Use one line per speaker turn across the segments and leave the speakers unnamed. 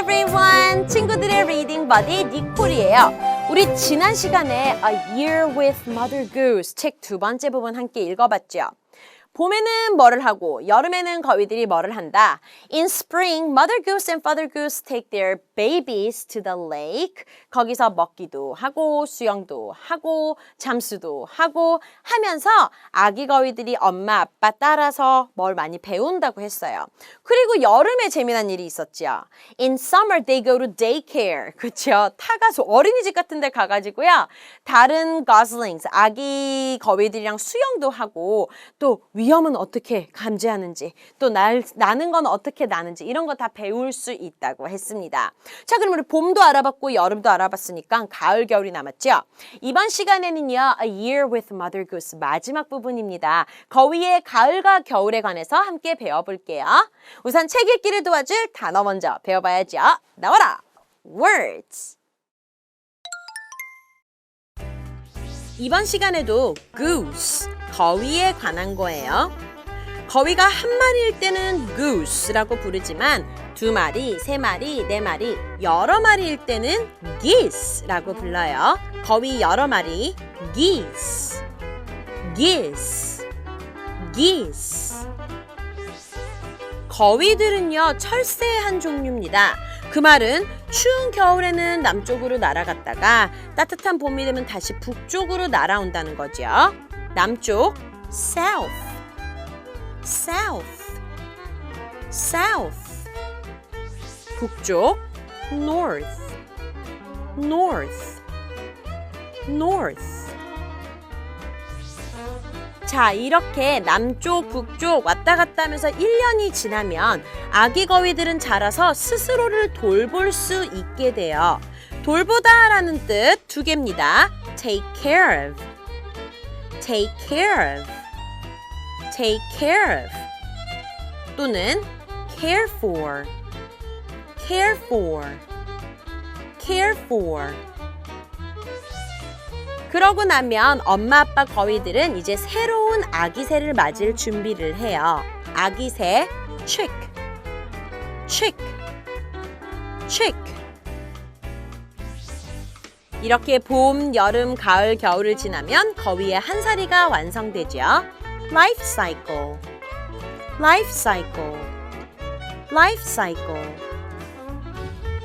everyone! 친구들의 리딩 버디 니콜이에요. 우리 지난 시간에 A Year with Mother Goose 책 두 번째 부분 함께 읽어봤죠. 봄에는 뭐를 하고 여름에는 거위들이 뭐를 한다. In spring, Mother Goose and Father Goose take their babies to the lake. 거기서 먹기도 하고 수영도 하고 잠수도 하고 하면서 아기 거위들이 엄마 아빠 따라서 뭘 많이 배운다고 했어요. 그리고 여름에 재미난 일이 있었죠. In summer, they go to daycare. 그렇죠? 타가서 어린이집 같은 데 가가지고요. 다른 goslings, 아기 거위들이랑 수영도 하고 또 위험은 어떻게 감지하는지 또 나는 건 어떻게 나는지 이런 거 다 배울 수 있다고 했습니다. 자, 그럼 우리 봄도 알아봤고 여름도 알아봤으니까 가을, 겨울이 남았죠? 이번 시간에는요. A Year with Mother Goose 마지막 부분입니다. 거위의 가을과 겨울에 관해서 함께 배워볼게요. 우선 책 읽기를 도와줄 단어 먼저 배워봐야죠. 나와라! Words! 이번 시간에도 goose, 거위에 관한 거예요. 거위가 한 마리일 때는 goose라고 부르지만 두 마리, 세 마리, 네 마리, 여러 마리일 때는 geese라고 불러요. 거위 여러 마리, geese, geese, geese. 거위들은요, 철새의 한 종류입니다. 그 말은 추운 겨울에는 남쪽으로 날아갔다가 따뜻한 봄이 되면 다시 북쪽으로 날아온다는 거죠. 남쪽, south, south, south. 북쪽, north, north, north. 자, 이렇게 남쪽, 북쪽 왔다 갔다 하면서 1년이 지나면 아기 거위들은 자라서 스스로를 돌볼 수 있게 돼요. 돌보다라는 뜻 두 개입니다. Take care of, take care of, take care of 또는 care for, care for, care for. 그러고 나면 엄마 아빠 거위들은 이제 새로운 아기 새를 맞을 준비를 해요. 아기 새 chick, chick, chick. 이렇게 봄, 여름, 가을, 겨울을 지나면 거위의 한 사리가 완성되죠. Life cycle, life cycle, life cycle.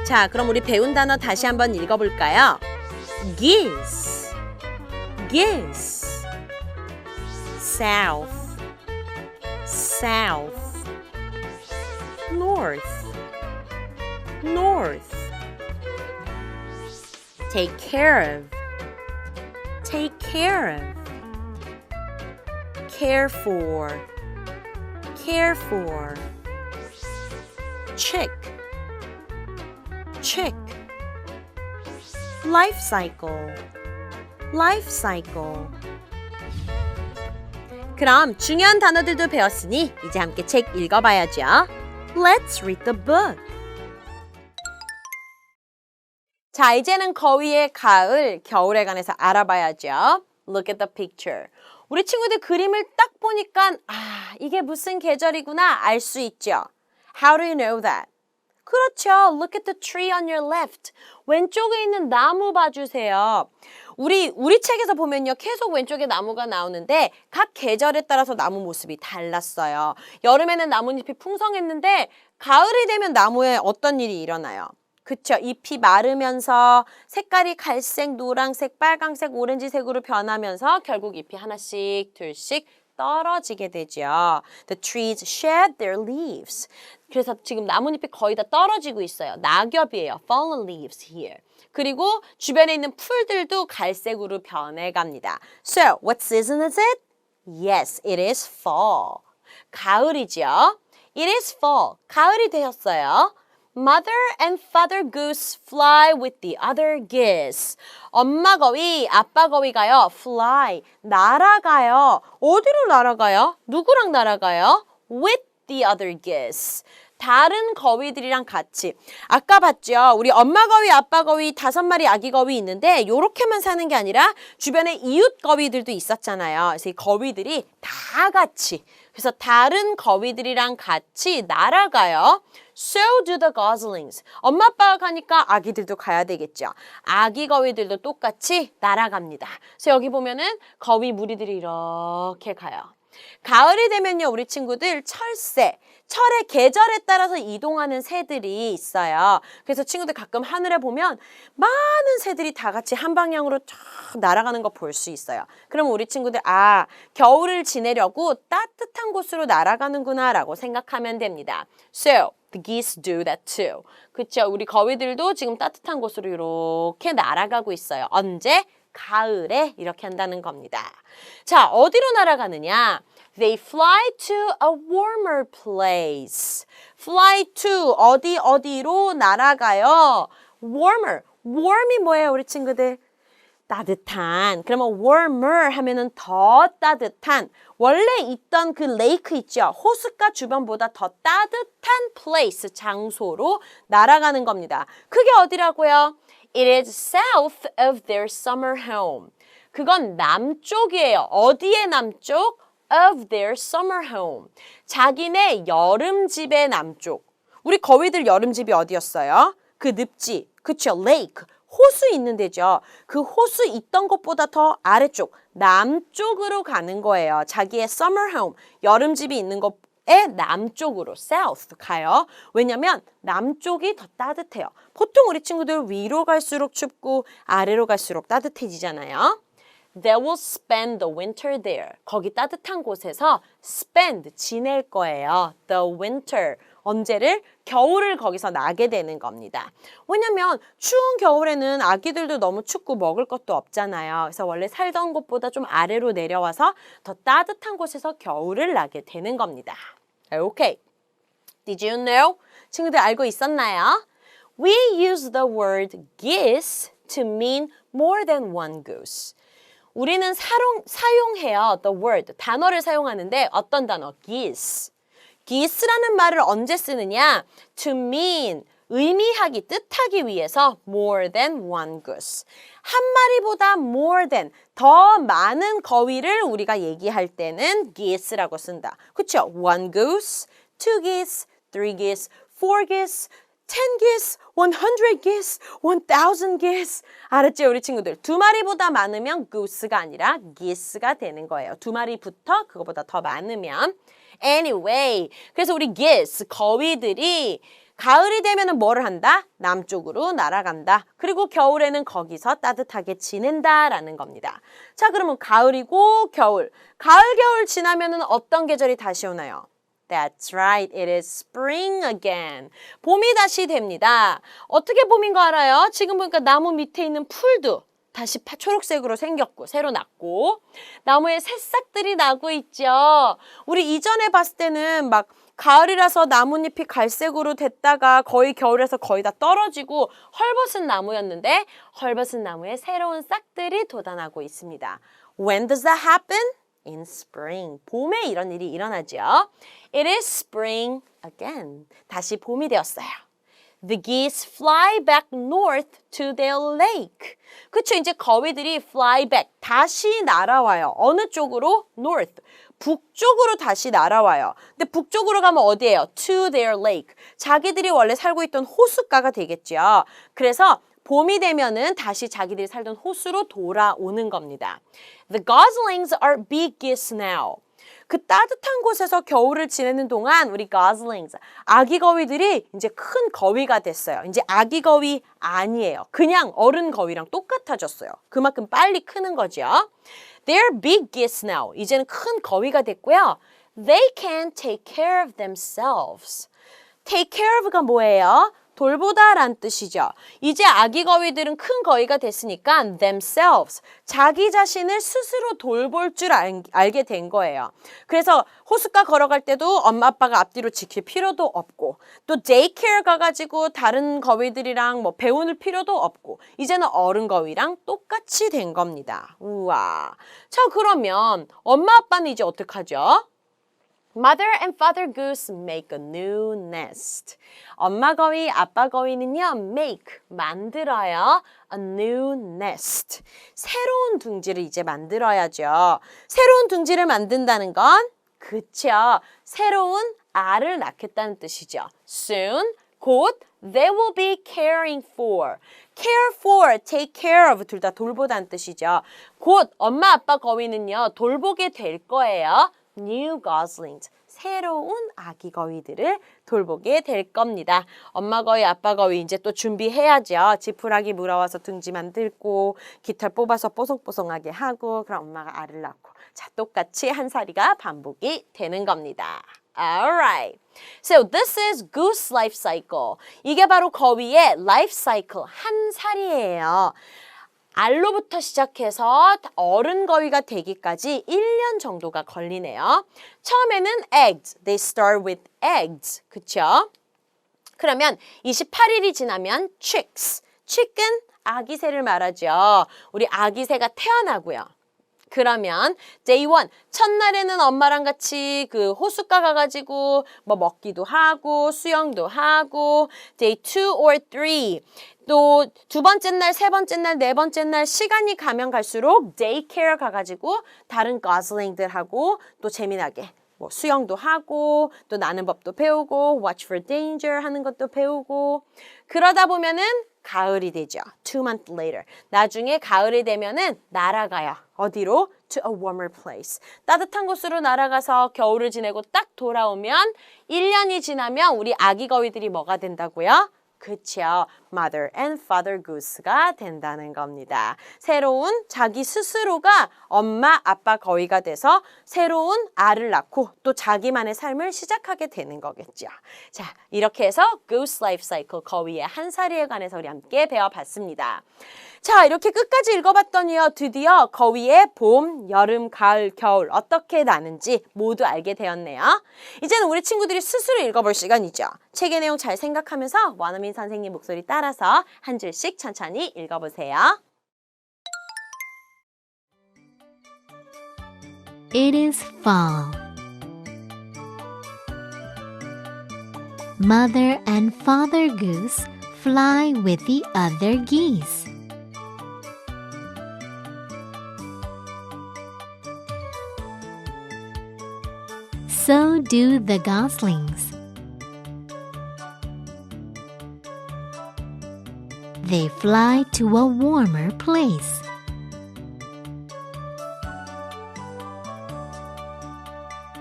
자, 그럼 우리 배운 단어 다시 한번 읽어볼까요? geese, geese, south, south, north, north. Take care of, take care of, care for, care for. Chick, chick. Life cycle, life cycle. 그럼 중요한 단어들도 배웠으니 이제 함께 책 읽어봐야죠. Let's read the book. 자, 이제는 거위의 가을, 겨울에 관해서 알아봐야죠. Look at the picture. 우리 친구들 그림을 딱 보니까 이게 무슨 계절이구나 알 수 있죠. How do you know that? 그렇죠. Look at the tree on your left. 왼쪽에 있는 나무 봐주세요. 우리 책에서 보면요. 계속 왼쪽에 나무가 나오는데 각 계절에 따라서 나무 모습이 달랐어요. 여름에는 나뭇잎이 풍성했는데 가을이 되면 나무에 어떤 일이 일어나요? 그쵸. 잎이 마르면서 색깔이 갈색, 노란색, 빨강색, 오렌지색으로 변하면서 결국 잎이 하나씩, 둘씩 떨어지게 되죠. The trees shed their leaves. 그래서 지금 나뭇잎이 거의 다 떨어지고 있어요. 낙엽이에요. Fallen leaves here. 그리고 주변에 있는 풀들도 갈색으로 변해갑니다. So, what season is it? Yes, it is fall. 가을이죠. It is fall. 가을이 되었어요. Mother and Father Goose fly with the other geese. 엄마 거위, 아빠 거위가요. Fly, 날아가요. 어디로 날아가요? 누구랑 날아가요? With the other geese. 다른 거위들이랑 같이. 아까 봤죠? 우리 엄마 거위, 아빠 거위, 5마리 아기 거위 있는데 요렇게만 사는 게 아니라 주변에 이웃 거위들도 있었잖아요. 그래서 이 거위들이 다 같이, 그래서 다른 거위들이랑 같이 날아가요. So do the goslings. 엄마 아빠가 가니까 아기들도 가야 되겠죠. 아기 거위들도 똑같이 날아갑니다. 그래서 여기 보면은 거위 무리들이 이렇게 가요. 가을이 되면요, 우리 친구들 철새, 철의 계절에 따라서 이동하는 새들이 있어요. 그래서 친구들 가끔 하늘에 보면 많은 새들이 다 같이 한 방향으로 쫙 날아가는 거 볼 수 있어요. 그럼 우리 친구들 겨울을 지내려고 따뜻한 곳으로 날아가는구나 라고 생각하면 됩니다. So, the geese do that too. 그쵸? 우리 거위들도 지금 따뜻한 곳으로 이렇게 날아가고 있어요. 언제? 가을에 이렇게 한다는 겁니다. 자, 어디로 날아가느냐? They fly to a warmer place. Fly to 어디로 날아가요? Warmer. warm이 뭐예요, 우리 친구들? 따뜻한. 그러면 warmer 하면은 더 따뜻한. 원래 있던 그 레이크 있죠? 호숫가 주변보다 더 따뜻한 place, 장소로 날아가는 겁니다. 그게 어디라고요? It is south of their summer home. 그건 남쪽이에요. 어디의 남쪽? Of their summer home. 자기네 여름집의 남쪽. 우리 거위들 여름집이 어디였어요? 그 늪지. 그쵸? lake. 호수 있는 데죠. 그 호수 있던 곳보다 더 아래쪽, 남쪽으로 가는 거예요. 자기의 summer home, 여름집이 있는 곳의 남쪽으로, south 가요. 왜냐면 남쪽이 더 따뜻해요. 보통 우리 친구들 위로 갈수록 춥고 아래로 갈수록 따뜻해지잖아요. They will spend the winter there. 거기 따뜻한 곳에서 spend, 지낼 거예요. The winter. 언제를? 겨울을 거기서 나게 되는 겁니다. 왜냐면 추운 겨울에는 아기들도 너무 춥고 먹을 것도 없잖아요. 그래서 원래 살던 곳보다 좀 아래로 내려와서 더 따뜻한 곳에서 겨울을 나게 되는 겁니다. Okay. Did you know? 친구들 알고 있었나요? We use the word geese to mean more than one goose. 우리는 사용해요. The word, 단어를 사용하는데 어떤 단어? geese. geese라는 말을 언제 쓰느냐? To mean, 의미하기, 뜻하기 위해서 more than one goose. 한 마리보다 more than, 더 많은 거위를 우리가 얘기할 때는 geese라고 쓴다. 그렇죠? One goose, two geese, three geese, four geese, 10 geese, 100 geese, 1000 geese. 알았죠, 우리 친구들? 2마리보다 많으면 goose가 아니라 geese가 되는 거예요. 2마리부터 그거보다 더 많으면. Anyway, 그래서 우리 geese, 거위들이 가을이 되면은 뭐를 한다? 남쪽으로 날아간다. 그리고 겨울에는 거기서 따뜻하게 지낸다라는 겁니다. 자, 그러면 가을이고 겨울. 가을, 겨울 지나면은 어떤 계절이 다시 오나요? That's right. It is spring again. 봄이 다시 됩니다. 어떻게 봄인 거 알아요? 지금 보니까 나무 밑에 있는 풀도 다시 초록색으로 생겼고 새로 났고 나무에 새싹들이 나고 있죠. 우리 이전에 봤을 때는 막 가을이라서 나뭇잎이 갈색으로 됐다가 거의 겨울에서 거의 다 떨어지고 헐벗은 나무였는데 헐벗은 나무에 새로운 싹들이 돋아나고 있습니다. When does that happen? In spring. 봄에 이런 일이 일어나죠. It is spring again. 다시 봄이 되었어요. The geese fly back north to their lake. 그쵸, 이제 거위들이 fly back, 다시 날아와요. 어느 쪽으로? North. 북쪽으로 다시 날아와요. 근데 북쪽으로 가면 어디예요? To their lake. 자기들이 원래 살고 있던 호숫가가 되겠죠. 그래서 봄이 되면은 다시 자기들이 살던 호수로 돌아오는 겁니다. The goslings are big geese now. 그 따뜻한 곳에서 겨울을 지내는 동안 우리 goslings, 아기 거위들이 이제 큰 거위가 됐어요. 이제 아기 거위 아니에요. 그냥 어른 거위랑 똑같아졌어요. 그만큼 빨리 크는 거죠. They're big geese now. 이제는 큰 거위가 됐고요. They can take care of themselves. Take care of가 뭐예요? 돌보다란 뜻이죠. 이제 아기 거위들은 큰 거위가 됐으니까 themselves, 자기 자신을 스스로 돌볼 줄 알게 된 거예요. 그래서 호숫가 걸어갈 때도 엄마 아빠가 앞뒤로 지킬 필요도 없고 또 데이케어 가가지고 다른 거위들이랑 뭐 배울 필요도 없고 이제는 어른 거위랑 똑같이 된 겁니다. 우와. 자, 그러면 엄마 아빠는 이제 어떡하죠? Mother and father goose make a new nest. 엄마 거위, 아빠 거위는요, make, 만들어요. A new nest. 새로운 둥지를 이제 만들어야죠. 새로운 둥지를 만든다는 건, 그쵸, 새로운 알을 낳겠다는 뜻이죠. Soon, 곧, they will be caring for. care for, take care of 둘 다 돌보다는 뜻이죠. 곧 엄마 아빠 거위는요, 돌보게 될 거예요. New goslings, 새로운 아기 거위들을 돌보게 될 겁니다. 엄마 거위, 아빠 거위 이제 또 준비해야죠. 지푸라기 물어와서 둥지 만들고 깃털 뽑아서 뽀송뽀송하게 하고 그럼 엄마가 알을 낳고 자, 똑같이 한 사리가 반복이 되는 겁니다. Alright. So this is goose life cycle. 이게 바로 거위의 life cycle, 한 살이에요. 알로부터 시작해서 어른 거위가 되기까지 1년 정도가 걸리네요. 처음에는 eggs. They start with eggs. 그쵸? 그러면 28일이 지나면 chicks. chick은 아기 새를 말하죠. 우리 아기 새가 태어나고요. 그러면 day 1, 첫날에는 엄마랑 같이 그 호숫가 가가지고 뭐 먹기도 하고 수영도 하고 day 2 or 3, 또 두 번째 날, 세 번째 날, 네 번째 날 시간이 가면 갈수록 daycare 가가지고 다른 gosling들하고 또 재미나게 뭐 수영도 하고 또 나는 법도 배우고 watch for danger 하는 것도 배우고 그러다 보면은 가을이 되죠. 2 months later. 나중에 가을이 되면은 날아가요. 어디로? To a warmer place. 따뜻한 곳으로 날아가서 겨울을 지내고 딱 돌아오면 1년이 지나면 우리 아기 거위들이 뭐가 된다고요? 그쵸. Mother and father goose가 된다는 겁니다. 새로운 자기 스스로가 엄마, 아빠 거위가 돼서 새로운 알을 낳고 또 자기만의 삶을 시작하게 되는 거겠죠. 자, 이렇게 해서 goose life cycle, 거위의 한 살이에 관해서 우리 함께 배워봤습니다. 자, 이렇게 끝까지 읽어봤더니요. 드디어 거위의 봄, 여름, 가을, 겨울 어떻게 나는지 모두 알게 되었네요. 이제는 우리 친구들이 스스로 읽어볼 시간이죠. 책의 내용 잘 생각하면서 원어민 선생님 목소리 따라서 한 줄씩 천천히 읽어보세요.
It is fall. Mother and father goose fly with the other geese. So do the goslings. They fly to a warmer place.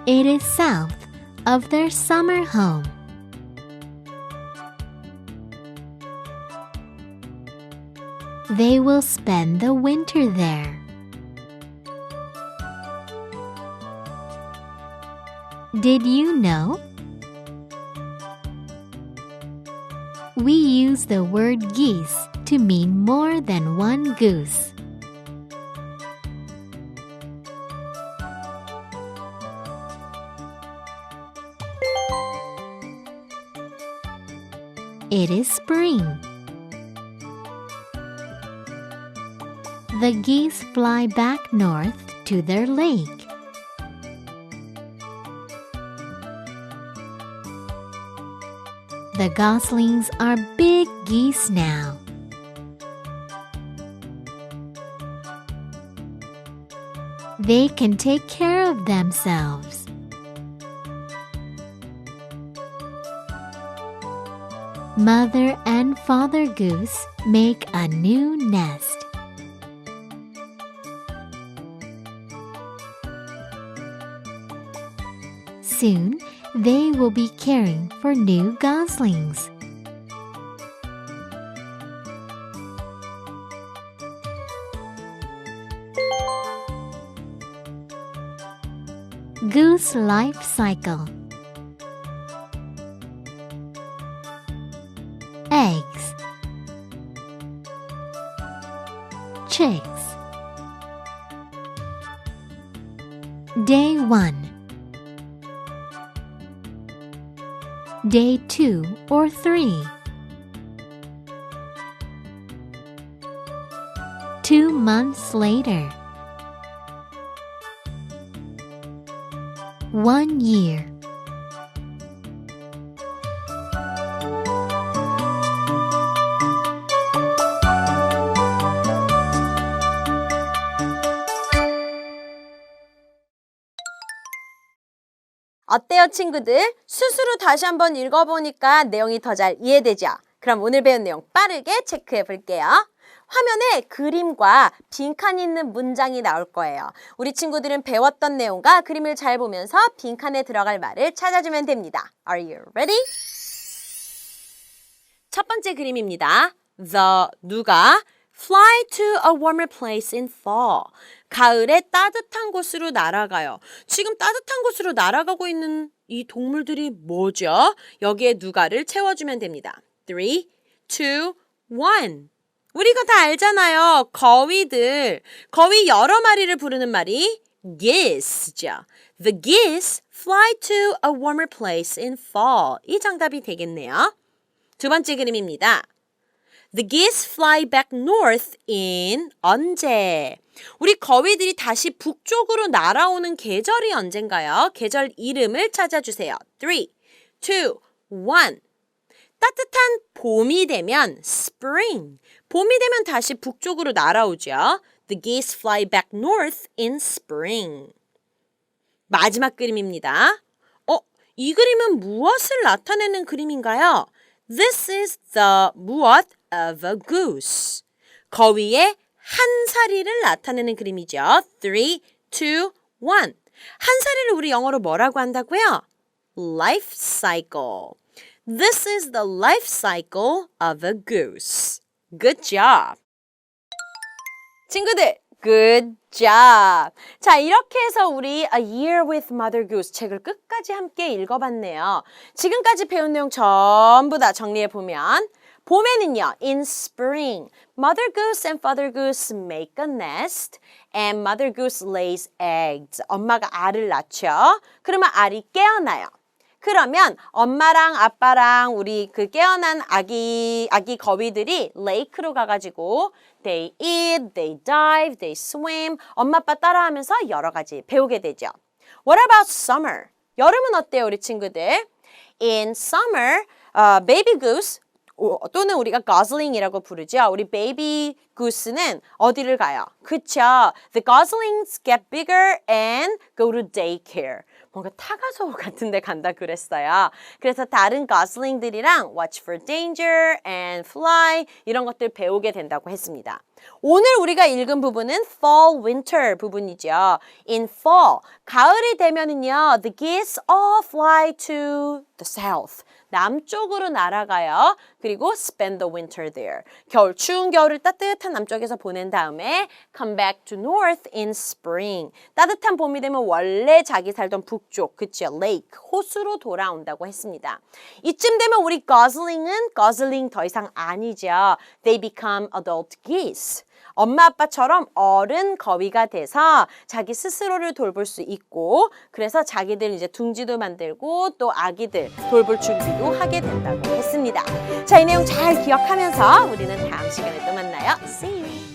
It is south of their summer home. They will spend the winter there. Did you know? We use the word geese to mean more than one goose. It is spring. The geese fly back north to their lake. The goslings are big geese now. They can take care of themselves. Mother and father goose make a new nest. Soon, they will be caring for new goslings. Goose life cycle. Eggs, chicks. Day 1. Day 2 or 3. 2 months later. 1 year.
어때요, 친구들? 스스로 다시 한번 읽어보니까 내용이 더 잘 이해되죠? 그럼 오늘 배운 내용 빠르게 체크해 볼게요. 화면에 그림과 빈칸이 있는 문장이 나올 거예요. 우리 친구들은 배웠던 내용과 그림을 잘 보면서 빈칸에 들어갈 말을 찾아주면 됩니다. Are you ready? 첫 번째 그림입니다. 누가 fly to a warmer place in fall. 가을에 따뜻한 곳으로 날아가요. 지금 따뜻한 곳으로 날아가고 있는 이 동물들이 뭐죠? 여기에 누가를 채워주면 됩니다. 3, 2, 1. 우리가 다 알잖아요. 거위들. 거위 여러 마리를 부르는 말이 geese죠. The geese fly to a warmer place in fall. 이 정답이 되겠네요. 두 번째 그림입니다. The geese fly back north in 언제? 우리 거위들이 다시 북쪽으로 날아오는 계절이 언젠가요? 계절 이름을 찾아주세요. 3, 2, 1. 따뜻한 봄이 되면 spring. 봄이 되면 다시 북쪽으로 날아오죠. The geese fly back north in spring. 마지막 그림입니다. 이 그림은 무엇을 나타내는 그림인가요? This is the 무엇 of a goose. 거위의 한 사리를 나타내는 그림이죠. 3, 2, 1. 한 사리를 우리 영어로 뭐라고 한다고요? Life cycle. This is the life cycle of a goose. Good job. 친구들, good job. 자, 이렇게 해서 우리 A Year with Mother Goose 책을 끝까지 함께 읽어봤네요. 지금까지 배운 내용 전부 다 정리해보면 봄에는요, in spring, Mother Goose and Father Goose make a nest and Mother Goose lays eggs. 엄마가 알을 낳죠. 그러면 알이 깨어나요. 그러면 엄마랑 아빠랑 우리 그 깨어난 아기 거위들이 레이크로 가가지고 they eat, they dive, they swim. 엄마 아빠 따라하면서 여러 가지 배우게 되죠. What about summer? 여름은 어때요, 우리 친구들? In summer, baby goose 또는 우리가 gosling이라고 부르죠. 우리 baby goose는 어디를 가요? 그쵸? The goslings get bigger and go to daycare. 뭔가 타가소 같은 데 간다 그랬어요. 그래서 다른 gosling들이랑 watch for danger and fly 이런 것들 배우게 된다고 했습니다. 오늘 우리가 읽은 부분은 fall, winter 부분이죠. In fall, 가을이 되면은요, the geese all fly to the south. 남쪽으로 날아가요. 그리고 spend the winter there. 추운 겨울을 따뜻한 남쪽에서 보낸 다음에 come back to north in spring. 따뜻한 봄이 되면 원래 자기 살던 북쪽, 그쵸? lake, 호수로 돌아온다고 했습니다. 이쯤 되면 우리 gosling은 gosling 더 이상 아니죠. They become adult geese. 엄마 아빠처럼 어른 거위가 돼서 자기 스스로를 돌볼 수 있고 그래서 자기들 이제 둥지도 만들고 또 아기들 돌볼 준비도 하게 된다고 했습니다. 자, 이 내용 잘 기억하면서 우리는 다음 시간에 또 만나요. See you!